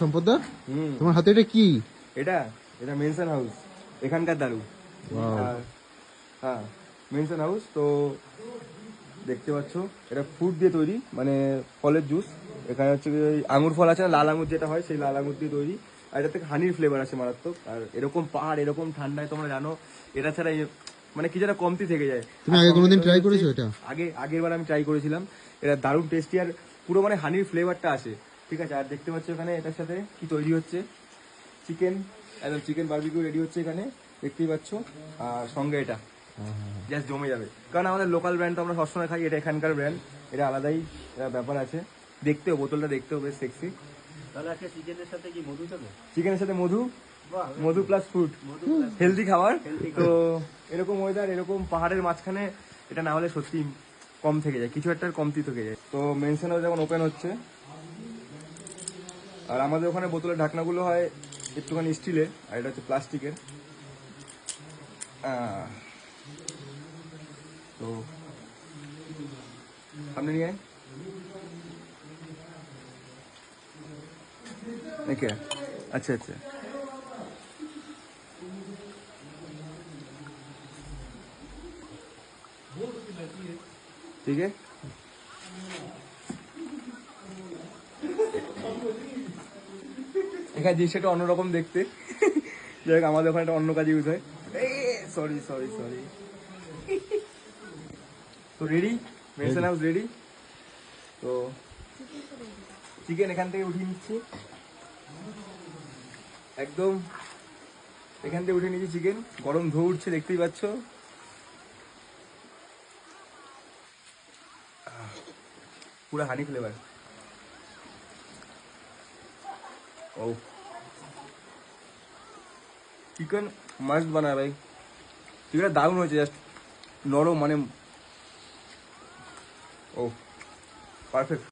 সম্পদদা, তোমার হাতে এটা কি? এটা এটা মেনশন হাউস, এখানকার দারু। হ্যাঁ, মেনশন হাউস। তো দেখতে পাচ্ছ এটা ফ্রুট দিয়ে তৈরি, মানে ফলের জুস। এখানে হচ্ছে আঙুর ফল আছে না, লাল আঙুর যেটা হয়, সেই লাল আঙুর দিয়ে তৈরি। আর এটা থেকে হানির ফ্লেভার আছে মারাত্মক। আর এরকম পাহাড়, এরকম ঠান্ডায় তোমরা জানো এটা ছাড়া মানে কি যেন কমতি থেকে যায়। তুমি আগে কোনোদিন ট্রাই করেছো এটা? আগের বার আমি ট্রাই করেছিলাম, এটা দারুণ টেস্টি। আর পুরো মানে হানির ফ্লেভারটা আসে, ঠিক আছে। আর দেখতে পাচ্ছ এখানে এটার সাথে কি তৈরি হচ্ছে, চিকেন, একদম চিকেন বারবিকিউ রেডি হচ্ছে এখানে, দেখতেই পাচ্ছ। আর সঙ্গে এটা জাস্ট জমে যাবে, কারণ আমাদের লোকাল ব্র্যান্ড তো আমরা সবসময় খাই, এটা এখানকার ব্র্যান্ড, এটা আলাদাই ব্যাপার আছে। দেখতেও, বোতলটা দেখতেও বেশ সেক্সি। তাহলে আজকে চিকেনের সাথে কি মধু দেবে? চিকেনের সাথে মধু, মধু প্লাস ফ্রুট, হেলদি খাবার। তো এরকম ওয়েদার, এরকম পাহাড়ের মাঝখানে এটা না হলে সত্যি কম থেকে যায়, কিছু একটা কমতি থেকে যায়। তো মেনশনও যেমন ওপেন হচ্ছে। আর আমাদের ওখানে বোতলের ঢাকনাগুলো হয় একটুখানি স্টিলের, আর এটা হচ্ছে প্লাস্টিকের। তো সামনে নিয়ে ওকে, আচ্ছা আচ্ছা। ঠিক আছে, এখানে জিনিসটা অন্যরকম দেখতে। যাই হোক, আমাদের ওখানে একটা অন্য কাজে ইউজ হয়। Sorry sorry sorry. তো রেডি, মেনশন হাউস রেডি। তো চিকেন এখান থেকে উঠিয়ে নিচ্ছি, একদম এখান থেকে উঠিয়ে নিচ্ছি চিকেন। গরম ধোয়া উঠছে, দেখতেই পাচ্ছ। পুরো হানি ফ্লেভার। ও, চিকেন মাস্ট বানায় ভাই, চিকেনটা দারুণ হয়েছে, জাস্ট নরম, মানে ও পারফেক্ট।